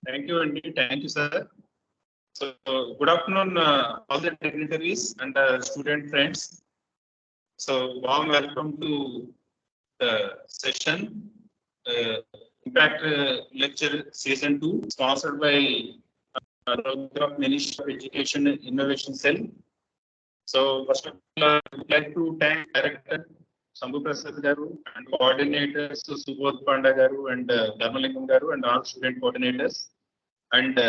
Thank you, Andy. Thank you, sir. So, good afternoon, all the dignitaries and student friends. So, warm welcome to the session, Impact Lecture Season 2, sponsored by Ministry of Education and Innovation Cell. So, first of all, I would like to thank Director Sambhu Prasad Garu and coordinators Subodh Panda Garu and Dharmalingam Garu and all student coordinators. And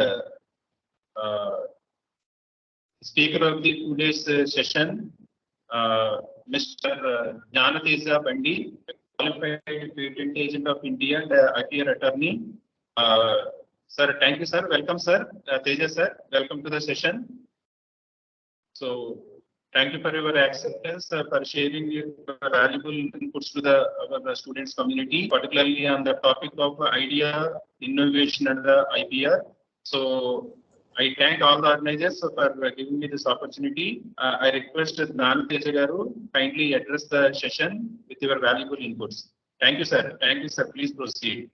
speaker of the today's session, Mr. Jnanateja Bandi, qualified patent agent of India and IPR attorney. Sir, thank you, sir. Welcome, sir. Teja, sir, welcome to the session. So, thank you for your acceptance, for sharing your valuable inputs to the students community, particularly on the topic of idea, innovation, and the IPR. So, I thank all the organizers for giving me this opportunity. I request Jnanateja Garu kindly address the session with your valuable inputs. Thank you, sir. Thank you, sir. Please proceed.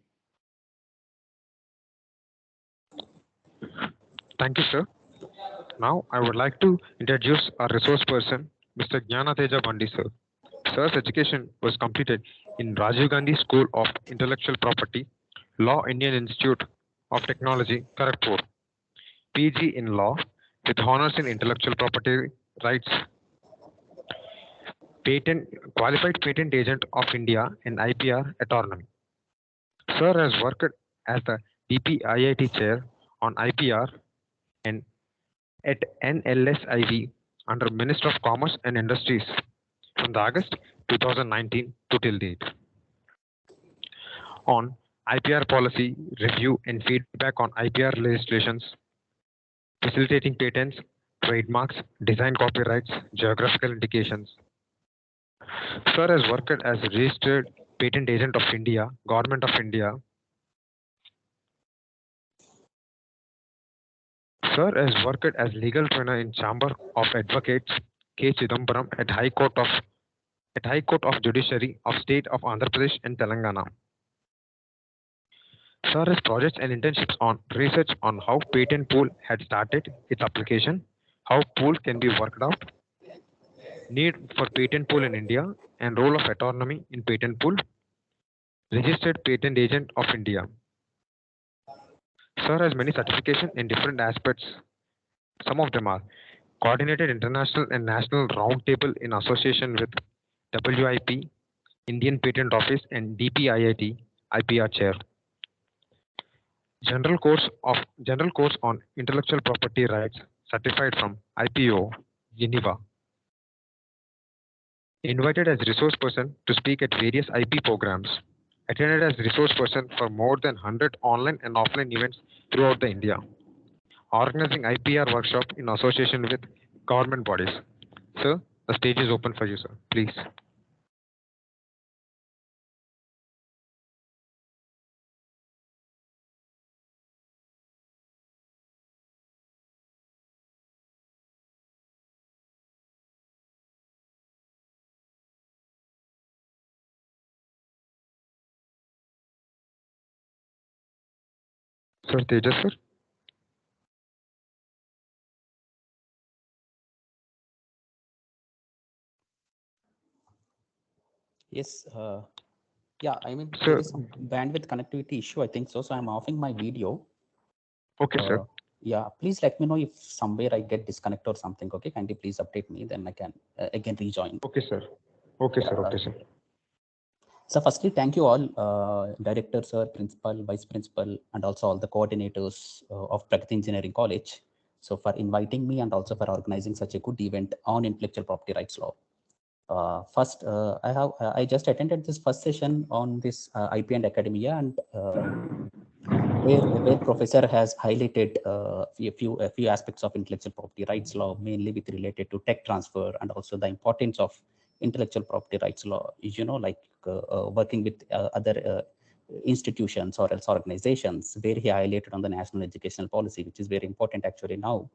Thank you, sir. Now, I would like to introduce our resource person, Mr. Jnanateja Bandi, sir. Sir's education was completed in Rajiv Gandhi School of Intellectual Property, Law Indian Institute of Technology, Kharagpur. PG in Law with honors in Intellectual Property Rights. Qualified Patent Agent of India in IPR attorney. Sir has worked as the DPIIT Chair on IPR and at NLSIV under Minister of Commerce and Industries from the August 2019 to till date. On IPR policy, review and feedback on IPR legislations, facilitating patents, trademarks, design copyrights, geographical indications. Sir has worked as a registered patent agent of India, Government of India. Sir has worked as legal trainer in Chamber of Advocates K. Chidambaram at High Court of Judiciary of State of Andhra Pradesh and Telangana. Sir has projects and internships on research on how patent pool had started its application, how pool can be worked out, need for patent pool in India, and role of autonomy in patent pool, registered patent agent of India. Sir has many certifications in different aspects. Some of them are coordinated international and national roundtable in association with WIP, Indian Patent Office, and DPIIT IPR Chair. General course on intellectual property rights certified from IPO, Geneva. Invited as resource person to speak at various IP programs. Attended as resource person for more than 100 online and offline events throughout the India. Organizing IPR workshop in association with government bodies. Sir, the stage is open for you, sir. Please. Sir, Tejas, sir. Yes. Yeah, I mean, Sir. there is some bandwidth connectivity issue, I think so. So I'm offing my video. Okay, sir. Yeah, please let me know if somewhere I get disconnected or something. Okay, kindly please update me, then I can again rejoin. Okay, sir. Okay, sir. Okay, sir. So firstly, thank you all, director, sir, principal, vice principal, and also all the coordinators of Pragati Engineering College. So for inviting me and also for organizing such a good event on intellectual property rights law. First, I just attended this first session on this IP and academia, and where professor has highlighted a few aspects of intellectual property rights law, mainly with related to tech transfer and also the importance of intellectual property rights law, like working with other institutions or else organizations, where he highlighted on the national educational policy, which is very important actually now.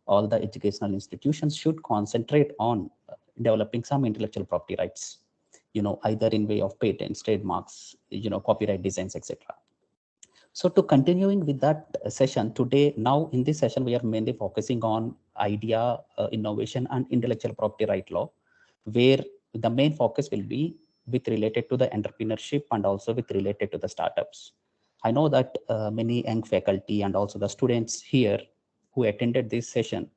All the educational institutions should concentrate on developing some intellectual property rights, either in way of patents, trademarks, copyright designs, etc. So to continuing with that session today, now in this session, we are mainly focusing on idea, innovation and intellectual property right law, where the main focus will be with related to the entrepreneurship and also with related to the startups. I know that many young faculty and also the students here who attended this session,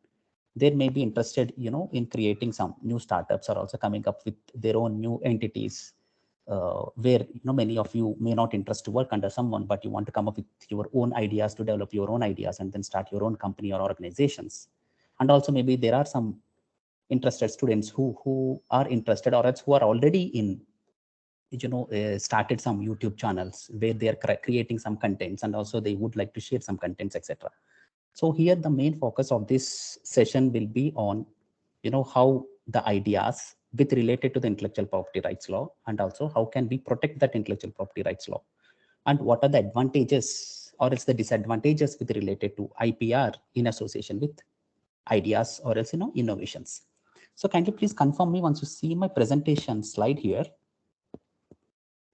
they may be interested, in creating some new startups or also coming up with their own new entities, where many of you may not interest to work under someone, but you want to come up with your own ideas to develop your own ideas and then start your own company or organizations. And also maybe there are some interested students who are interested or else who are already in started some YouTube channels where they are creating some contents and also they would like to share some contents, etc. So here the main focus of this session will be on, how the ideas with related to the intellectual property rights law and also how can we protect that intellectual property rights law and what are the advantages or else the disadvantages with related to IPR in association with ideas or else, innovations. So kindly please confirm me once you see my presentation slide here.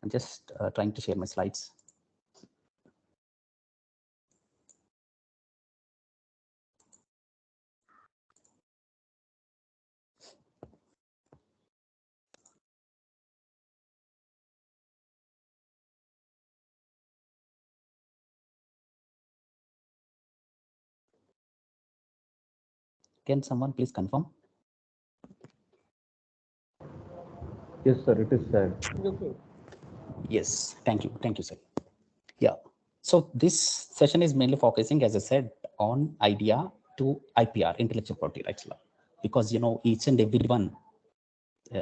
I'm just trying to share my slides. Can someone please confirm? Yes, sir, it is sad. Yes, thank you, sir. Yeah, so this session is mainly focusing, as I said, on idea to IPR, intellectual property rights law, because each and everyone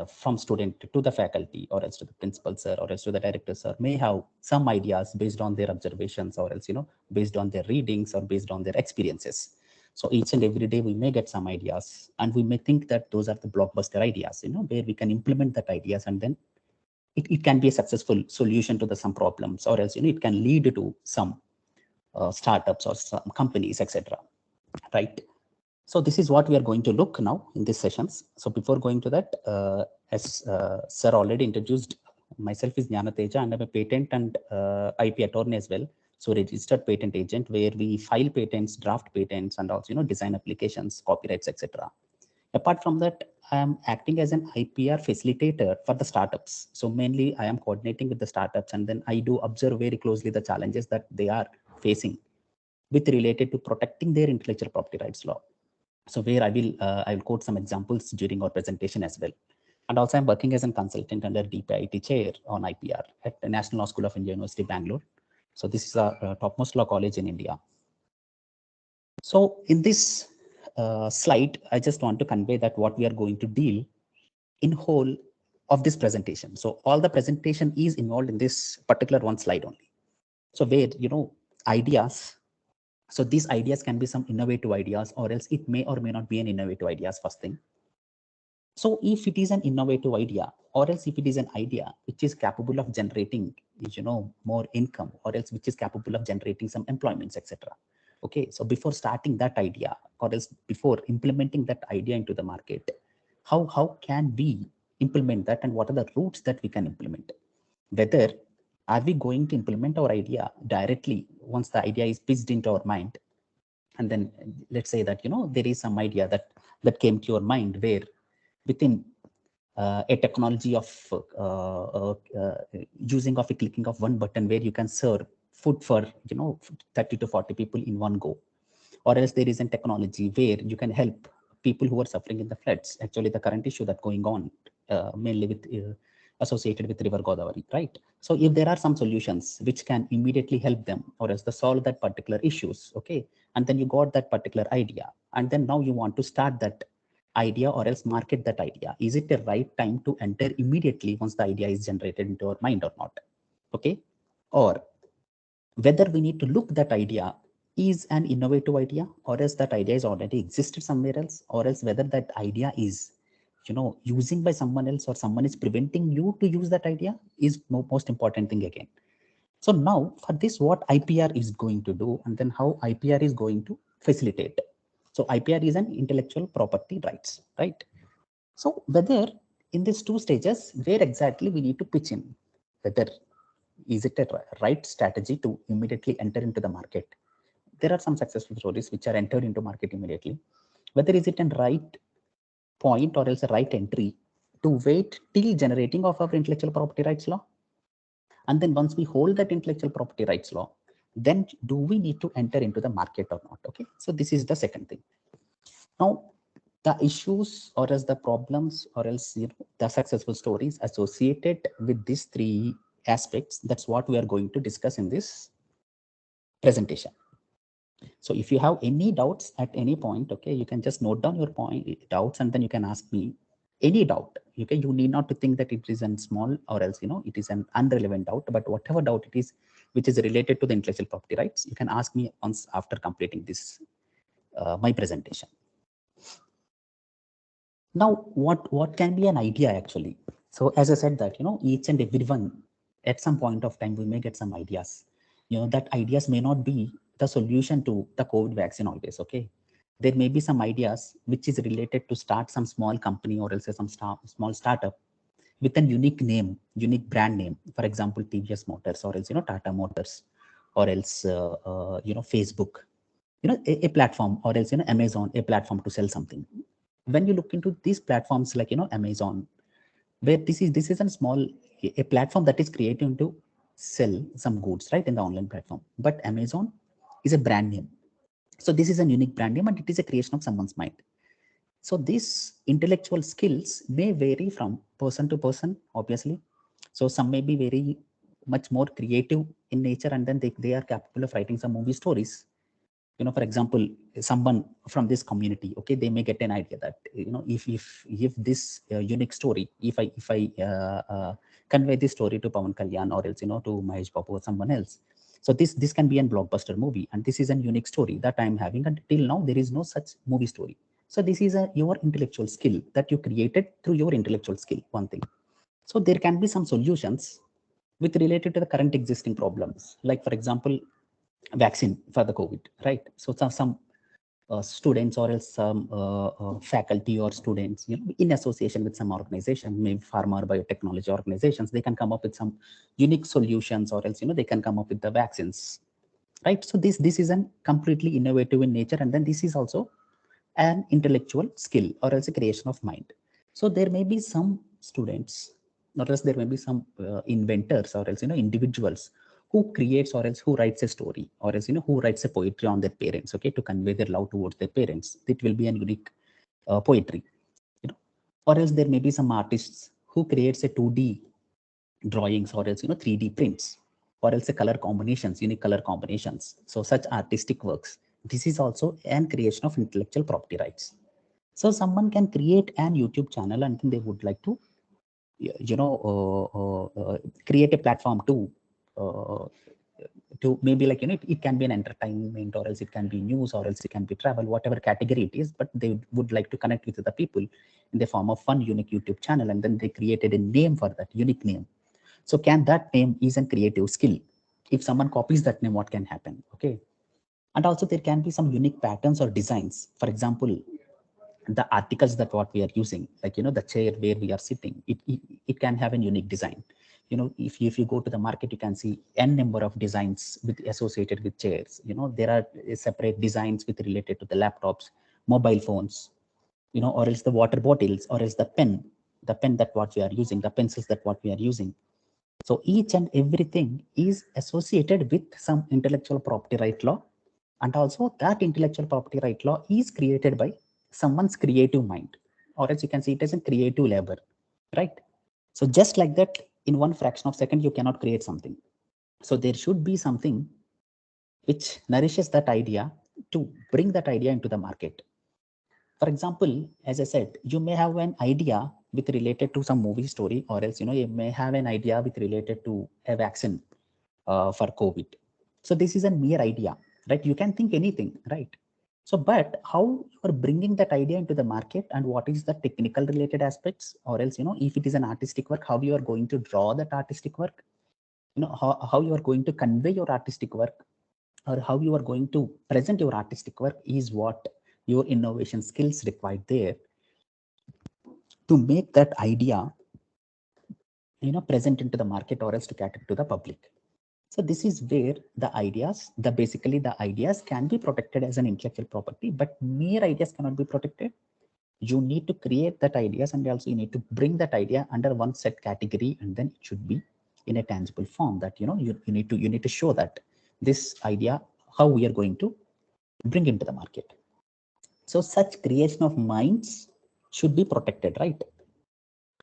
from student to the faculty or else to the principal sir or else to the director sir may have some ideas based on their observations or else based on their readings or based on their experiences. So each and every day we may get some ideas and we may think that those are the blockbuster ideas, where we can implement that ideas and then it can be a successful solution to the some problems or else it can lead to some startups or some companies, etc. Right? So this is what we are going to look now in these sessions. So before going to that, as sir already introduced, myself is Jnana Teja and I'm a patent and IP attorney as well. So registered patent agent where we file patents, draft patents, and also design applications, copyrights, etc. Apart from that, I am acting as an IPR facilitator for the startups. So mainly I am coordinating with the startups and then I do observe very closely the challenges that they are facing with related to protecting their intellectual property rights law. So where I will quote some examples during our presentation as well. And also I'm working as a consultant under DPIT chair on IPR at the National Law School of India, University, Bangalore. So this is a topmost law college in India. So in this slide, I just want to convey that what we are going to deal in whole of this presentation. So all the presentation is involved in this particular one slide only. So where, ideas. So these ideas can be some innovative ideas or else it may or may not be an innovative ideas first thing. So if it is an innovative idea or else if it is an idea which is capable of generating, more income or else which is capable of generating some employments, etc. Okay, so before starting that idea or else before implementing that idea into the market, how can we implement that and what are the routes that we can implement? Whether are we going to implement our idea directly once the idea is pitched into our mind, and then let's say that there is some idea that came to your mind where within a technology of using of a clicking of one button where you can serve food for 30 to 40 people in one go, or else there is a technology where you can help people who are suffering in the floods, actually the current issue that going on mainly with associated with river Godavari, right? So if there are some solutions which can immediately help them or else to solve that particular issues, okay, and then you got that particular idea and then now you want to start that idea or else market that idea, is it the right time to enter immediately once the idea is generated into our mind or not? Okay, or whether we need to look that idea is an innovative idea or else that idea is already existed somewhere else, or else whether that idea is using by someone else or someone is preventing you to use that idea is most important thing again. So now for this, what IPR is going to do and then how IPR is going to facilitate. So IPR is an intellectual property rights, right? So whether in these two stages, where exactly we need to pitch in, whether Is it a right strategy to immediately enter into the market? There are some successful stories which are entered into market immediately. Whether is it a right point or else a right entry to wait till generating of our intellectual property rights law? And then once we hold that intellectual property rights law, then do we need to enter into the market or not? Okay, so this is the second thing. Now, the issues or else the problems or else the successful stories associated with these three aspects, that's what we are going to discuss in this presentation. So if you have any doubts at any point, okay, you can just note down your doubts and then you can ask me any doubt. Okay, you need not to think that it is a small or else it is an irrelevant doubt, but whatever doubt it is which is related to the intellectual property rights, you can ask me once after completing this my presentation. Now, what can be an idea actually? So as I said that, each and everyone at some point of time, we may get some ideas, that ideas may not be the solution to the COVID vaccine always, okay? There may be some ideas which is related to start some small company or else some small startup with a unique name, unique brand name. For example, TVS Motors or else, Tata Motors or else, Facebook, a platform or else, Amazon, a platform to sell something. When you look into these platforms like Amazon, where this is a small a platform that is created to sell some goods, right, in the online platform, but Amazon is a brand name. So this is a unique brand name and it is a creation of someone's mind. So these intellectual skills may vary from person to person, obviously. So some may be very much more creative in nature and then they are capable of writing some movie stories. For example, someone from this community, okay, they may get an idea that if this unique story, if I convey this story to Pawan Kalyan or else to Mahesh Babu or someone else, so this can be a blockbuster movie and this is a unique story that I'm having, and till now there is no such movie story. So this is your intellectual skill that you created through your intellectual skill, one thing. So there can be some solutions with related to the current existing problems, like for example, vaccine for the COVID, right? So some students or else some faculty or students, in association with some organization, maybe pharma or biotechnology organizations, they can come up with some unique solutions or else, they can come up with the vaccines, right? So this is an completely innovative in nature, and then this is also an intellectual skill or else a creation of mind. So there may be some students or else there may be some inventors or else individuals who creates or else who writes a story or else who writes a poetry on their parents, okay, to convey their love towards their parents. It will be a unique poetry, or else there may be some artists who creates a 2D drawings or else 3D prints or else a color combinations, unique color combinations. So such artistic works, this is also an creation of intellectual property rights. So someone can create an YouTube channel and then they would like to create a platform to maybe like it can be an entertainment or else it can be news or else it can be travel, whatever category it is, but they would like to connect with the people in the form of one unique YouTube channel, and then they created a name for that unique name. So can that name is a creative skill? If someone copies that name, what can happen? Okay. And also there can be some unique patterns or designs. For example, the articles that what we are using, like the chair where we are sitting, it can have a unique design. If you go to the market, you can see n number of designs with associated with chairs. There are separate designs with related to the laptops, mobile phones, or else the water bottles, or else the pen that what we are using, the pencils that what we are using. So each and everything is associated with some intellectual property right law, and also that intellectual property right law is created by someone's creative mind, or else you can see it as a creative labor, right? So just like that, in one fraction of second, you cannot create something. So there should be something which nourishes that idea to bring that idea into the market. For example, as I said, you may have an idea with related to some movie story, or else you may have an idea with related to a vaccine for COVID. So this is a mere idea, right? You can think anything, right? So, but how you are bringing that idea into the market, and what is the technical related aspects, or else if it is an artistic work, how you are going to draw that artistic work, how you are going to convey your artistic work, or how you are going to present your artistic work is what your innovation skills required there to make that idea present into the market or else to cater to the public. So this is where basically the ideas can be protected as an intellectual property, but mere ideas cannot be protected. You need to create that ideas, and also you need to bring that idea under one set category, and then it should be in a tangible form that, you need to show that this idea, how we are going to bring into the market. So such creation of minds should be protected, right?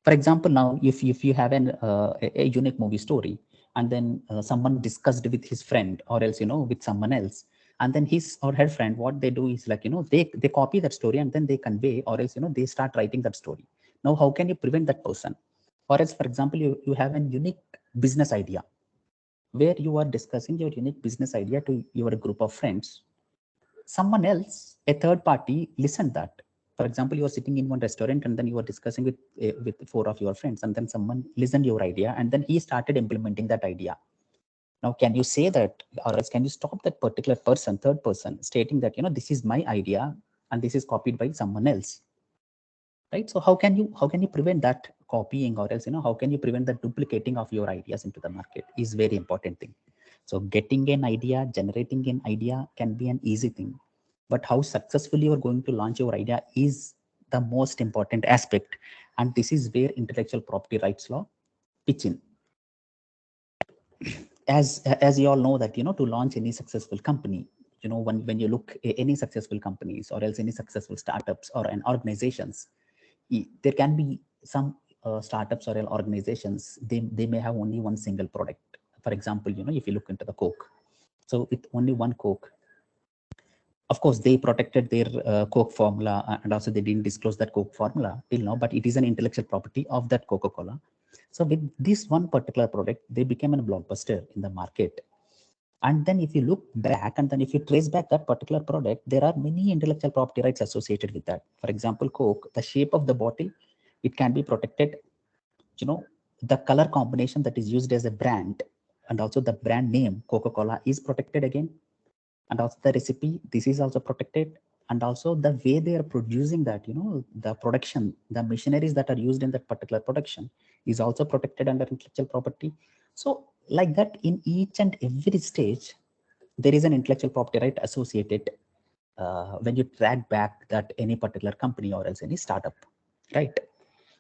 For example, now if you have a unique movie story, and then someone discussed with his friend, or else with someone else, and then his or her friend, what they do is like, they copy that story and then they convey, or else they start writing that story. Now how can you prevent that person? Or else, for example, you have a unique business idea where you are discussing your unique business idea to your group of friends. Someone else, a third party, listened that. For example, you are sitting in one restaurant and then you are discussing with four of your friends, and then someone listened your idea and then he started implementing that idea. Now can you say that, or else can you stop that particular person, third person, stating that, this is my idea and this is copied by someone else, right? So how can you prevent that copying, or else how can you prevent the duplicating of your ideas into the market is very important thing. So getting an idea, generating an idea can be an easy thing, but how successfully you are going to launch your idea is the most important aspect, and this is where intellectual property rights law pitch in. As you all know that, to launch any successful company, when you look at any successful companies, or else any successful startups or an organizations, there can be some startups or organizations, they may have only one single product. For example, if you look into the Coke, so with only one Coke, of course they protected their Coke formula, and also they didn't disclose that Coke formula till now, but it is an intellectual property of that Coca-Cola. So with this one particular product, they became a blockbuster in the market. And then if you look back and then if you trace back that particular product, there are many intellectual property rights associated with that. For example, Coke, the shape of the bottle, it can be protected. The color combination that is used as a brand, and also the brand name Coca-Cola is protected again. And also the recipe, this is also protected. And also the way they are producing that, the production, the machineries that are used in that particular production is also protected under intellectual property. So like that, in each and every stage, there is an intellectual property right associated when you track back that any particular company or else any startup, right?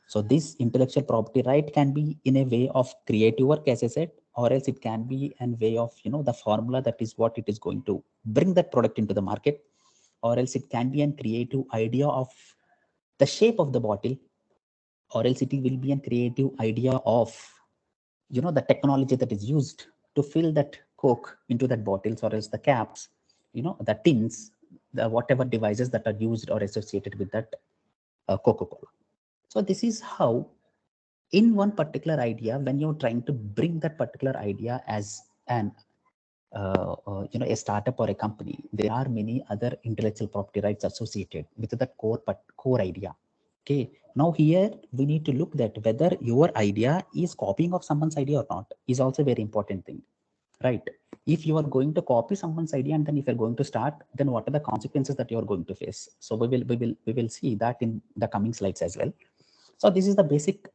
So this intellectual property right can be in a way of creative work, as I said, or else it can be in way of, the formula that is what it is going to bring that product into the market, or else it can be a creative idea of the shape of the bottle, or else it will be a creative idea of, the technology that is used to fill that Coke into that bottles, or else the caps, the tins, the whatever devices that are used or associated with that Coca-Cola. So this is how, in one particular idea, when you're trying to bring that particular idea as an a startup or a company, there are many other intellectual property rights associated with the core idea. Okay, now here we need to look that whether your idea is copying of someone's idea or not is also a very important thing, right? If you are going to copy someone's idea and then if you're going to start, then what are the consequences that you are going to face? So we will see that in the coming slides as well. So this is the basic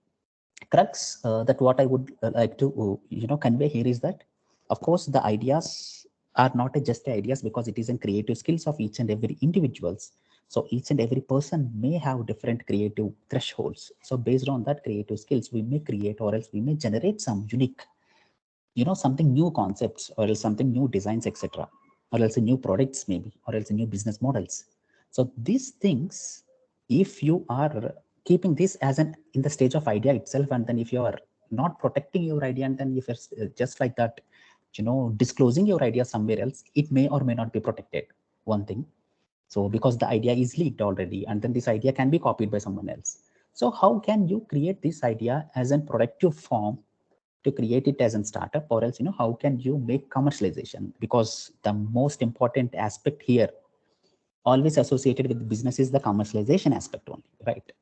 crux that what I would like to convey here is that, of course, the ideas are not just ideas, because it is in creative skills of each and every individuals. So each and every person may have different creative thresholds. So based on that creative skills, we may create, or else we may generate some unique, something new concepts, or else something new designs, etc., or else new products maybe, or else new business models. So these things, if you are keeping this as an in the stage of idea itself, and then if you are not protecting your idea, and then if it's just like that, disclosing your idea somewhere else, it may or may not be protected. One thing, so because the idea is leaked already, and then this idea can be copied by someone else. So how can you create this idea as a productive form to create it as a startup, or else how can you make commercialization? Because the most important aspect here, always associated with business, is the commercialization aspect only, right?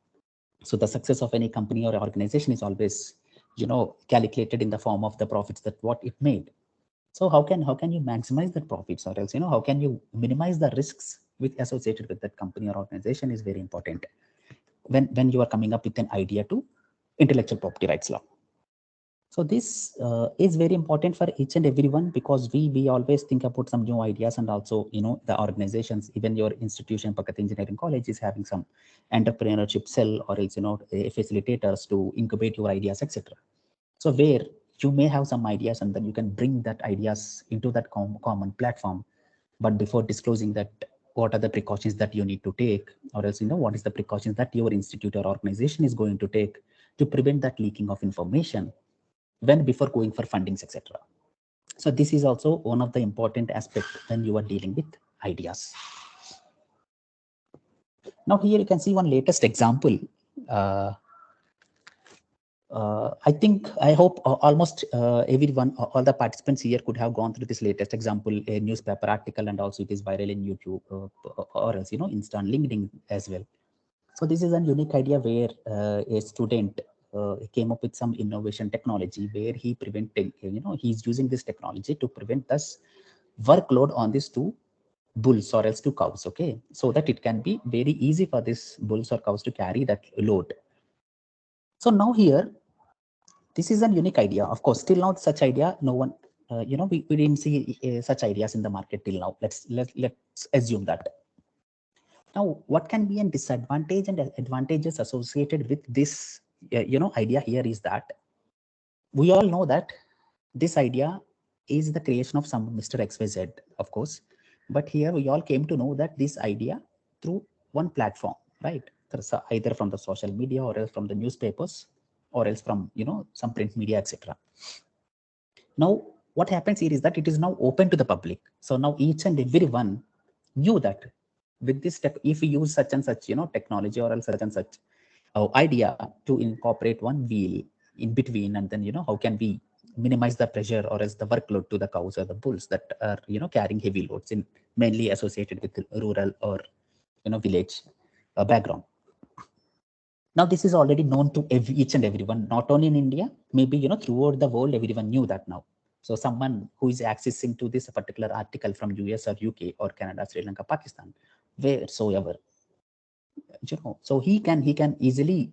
So the success of any company or organization is always calculated in the form of the profits that what it made. So how can you maximize the profits, or else how can you minimize the risks with associated with that company or organization is very important when you are coming up with an idea to intellectual property rights law. So this is very important for each and everyone, because we always think about some new ideas, and also the organizations, even your institution, Pakat Engineering College, is having some entrepreneurship cell, or else facilitators to incubate your ideas, etc. So where you may have some ideas, and then you can bring that ideas into that common platform. But before disclosing that, what are the precautions that you need to take, or else what is the precautions that your institute or organization is going to take to prevent that leaking of information when before going for fundings, etc. So this is also one of the important aspects when you are dealing with ideas. Now here you can see one latest example. I think, I hope almost everyone, all the participants here could have gone through this latest example, a newspaper article, and also it is viral in YouTube, or else Insta and LinkedIn as well. So this is a unique idea where a student came up with some innovation technology where he prevented, he's using this technology to prevent this workload on these two bulls or else two cows, okay, so that it can be very easy for this bulls or cows to carry that load. So now here, this is a unique idea. Of course, till now such idea, no one, we didn't see such ideas in the market till now. Let's assume that. Now, what can be a disadvantage and advantages associated with this, idea here is that we all know that this idea is the creation of some Mr. XYZ, of course. But here we all came to know that this idea through one platform, right? Either from the social media, or else from the newspapers, or else from, some print media, etc. Now, what happens here is that it is now open to the public. So now each and everyone knew that with this tech, if we use such and such, technology, or else such and such idea to incorporate one wheel in between, and then, how can we minimize the pressure or else the workload to the cows or the bulls that are, carrying heavy loads, in mainly associated with rural or, village background. Now, this is already known to each and everyone, not only in India, maybe, throughout the world, everyone knew that now. So someone who is accessing to this particular article from US or UK or Canada, Sri Lanka, Pakistan, wheresoever, so he can easily,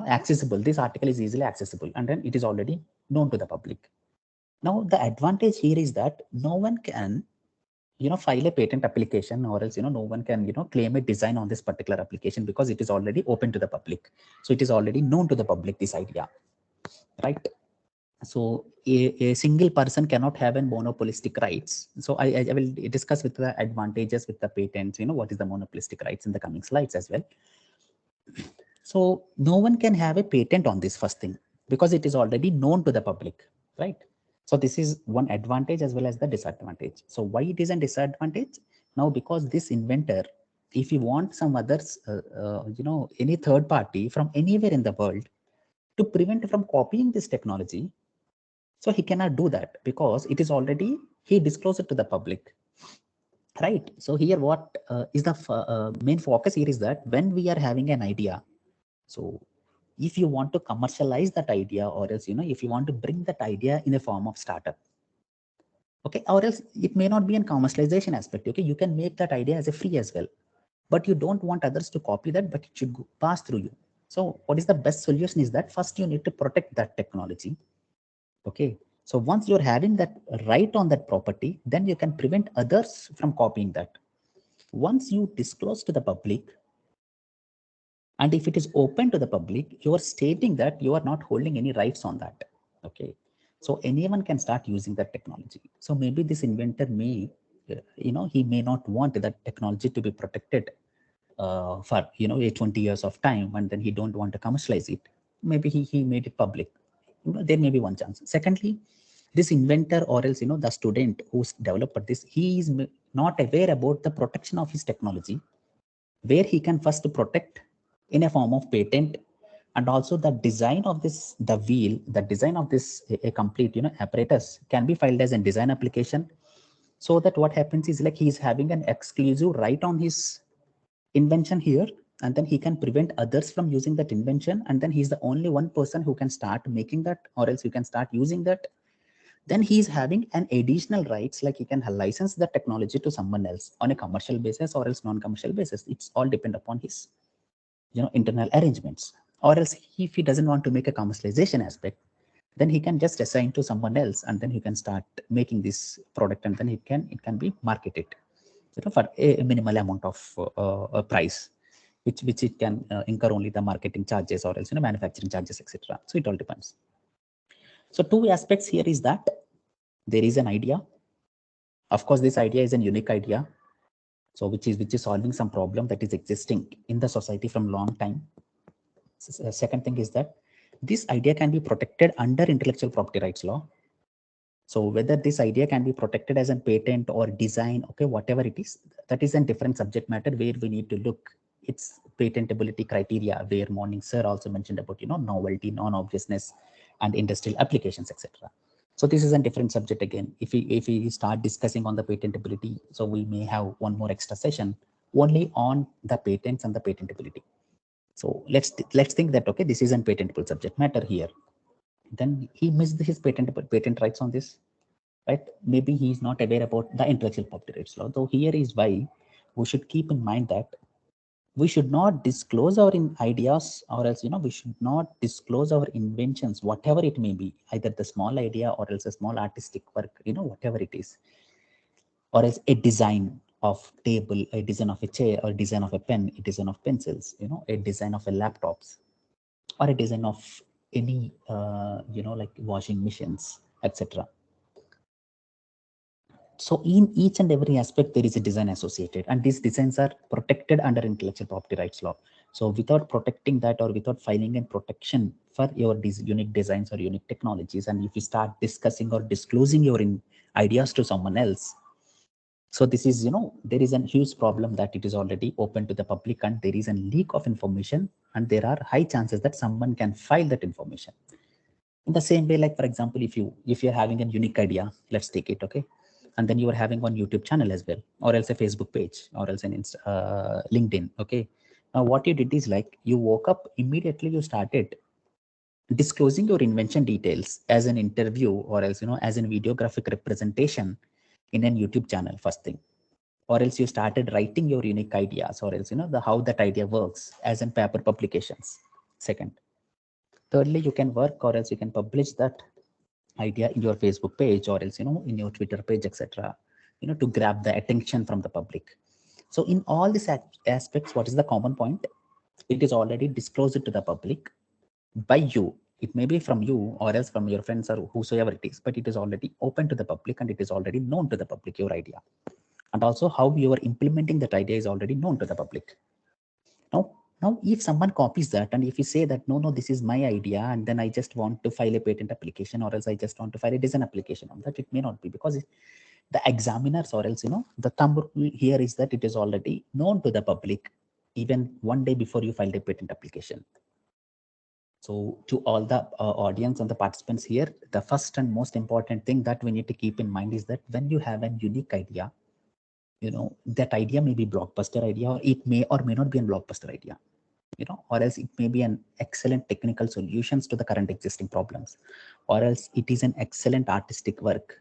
accessible. This article is easily accessible, and then it is already known to the public. Now, the advantage here is that no one can, file a patent application, or else, no one can, claim a design on this particular application, because it is already open to the public. So it is already known to the public, this idea, right? So a single person cannot have a monopolistic rights. So I will discuss with the advantages with the patents, what is the monopolistic rights in the coming slides as well. So no one can have a patent on this first thing, because it is already known to the public, right? So this is one advantage as well as the disadvantage. So why it is a disadvantage? Now, because this inventor, if you want some others, any third party from anywhere in the world to prevent from copying this technology, so he cannot do that, because it is already, he disclosed it to the public, right? So here what is the main focus here is that when we are having an idea, so if you want to commercialize that idea, or else, if you want to bring that idea in a form of startup, okay, or else it may not be a commercialization aspect, okay, you can make that idea as a free as well, but you don't want others to copy that, but it should pass through you. So what is the best solution is that first you need to protect that technology, okay? So once you're having that right on that property, then you can prevent others from copying that. Once you disclose to the public, and if it is open to the public, you are stating that you are not holding any rights on that, okay? So anyone can start using that technology. So maybe this inventor may, he may not want that technology to be protected for, a 20 years of time, and then he don't want to commercialize it. Maybe he made it public. There may be one chance. Secondly, this inventor, or else, the student who's developed this, he is not aware about the protection of his technology, where he can first protect in a form of patent, and also the design of this, the wheel, the design of this, a complete, apparatus can be filed as a design application. So that what happens is like he is having an exclusive right on his invention here, and then he can prevent others from using that invention, and then he's the only one person who can start making that, or else you can start using that. Then he's having an additional rights, like he can license the technology to someone else on a commercial basis or else non-commercial basis. It's all depend upon his, internal arrangements. Or else if he doesn't want to make a commercialization aspect, then he can just assign to someone else, and then he can start making this product, and then it can be marketed, for a minimal amount of price, which it can incur only the marketing charges or else manufacturing charges, etc. So it all depends. So two aspects here is that there is an idea. Of course, this idea is a unique idea, so which is solving some problem that is existing in the society from long time. Second thing is that this idea can be protected under intellectual property rights law. So whether this idea can be protected as a patent or design, okay, whatever it is, that is a different subject matter where we need to look its patentability criteria, where Morning Sir also mentioned about, novelty, non-obviousness, and industrial applications, etc. So this is a different subject again. If we start discussing on the patentability, so we may have one more extra session only on the patents and the patentability. So let's think that, okay, this is a patentable subject matter here. Then he missed his patent rights on this, right? Maybe he is not aware about the intellectual property rights law. So here is why we should keep in mind that we should not disclose our ideas, or else we should not disclose our inventions, whatever it may be, either the small idea or else a small artistic work, whatever it is, or else a design of table, a design of a chair, or a design of a pen, a design of pencils, a design of a laptops, or a design of any like washing machines, etc. So in each and every aspect, there is a design associated, and these designs are protected under intellectual property rights law. So without protecting that, or without filing in protection for your unique designs or unique technologies, and if you start discussing or disclosing your ideas to someone else, so this is, there is a huge problem that it is already open to the public, and there is a leak of information, and there are high chances that someone can file that information. In the same way, like for example, if you're having a unique idea, let's take it, okay, and then you are having one YouTube channel as well, or else a Facebook page, or else an LinkedIn, okay. Now what you did is, like, you woke up immediately, you started disclosing your invention details as an interview, or else as a videographic representation in a YouTube channel, first thing. Or else you started writing your unique ideas, or else how that idea works as in paper publications, second. Thirdly, you can work, or else you can publish that idea in your Facebook page, or else in your Twitter page, etc., to grab the attention from the public. So in all these aspects, what is the common point? It is already disclosed to the public by you. It may be from you, or else from your friends, or whosoever it is, but it is already open to the public, and it is already known to the public, your idea. And also how you are implementing that idea is already known to the public. Now, if someone copies that, and if you say that, no, this is my idea, and then I just want to file a patent application, or else I just want to file a design application on that, it may not be, because the examiners, or else, the thumb rule here is that it is already known to the public even one day before you filed a patent application. So to all the audience and the participants here, the first and most important thing that we need to keep in mind is that when you have a unique idea, that idea may be blockbuster idea, or it may or may not be a blockbuster idea, or else it may be an excellent technical solutions to the current existing problems, or else it is an excellent artistic work,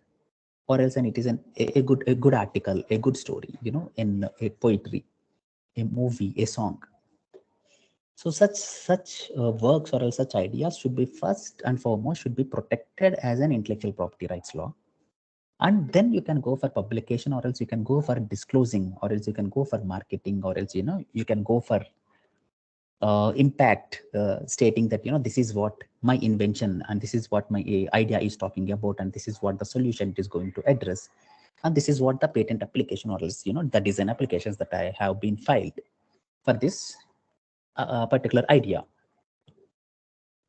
or else it is a good article, a good story, in a poetry, a movie, a song. So such works, or else such ideas should be first and foremost should be protected as an intellectual property rights law. And then you can go for publication, or else you can go for disclosing, or else you can go for marketing, or else you can go for impact, stating that this is what my invention, and this is what my idea is talking about, and this is what the solution it is going to address, and this is what the patent application, or else the design applications that I have been filed for this particular idea.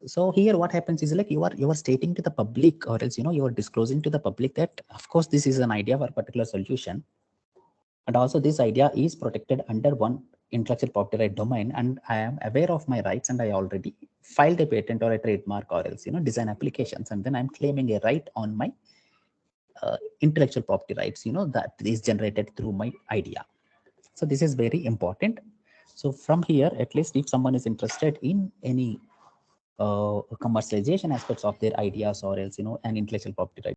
So here what happens is, like, you are stating to the public, or else you are disclosing to the public that of course this is an idea for a particular solution, and also this idea is protected under one intellectual property right domain, and I am aware of my rights, and I already filed a patent or a trademark, or else design applications, and then I'm claiming a right on my intellectual property rights that is generated through my idea. So this is very important. So from here, at least if someone is interested in any commercialization aspects of their ideas, or else an intellectual property right,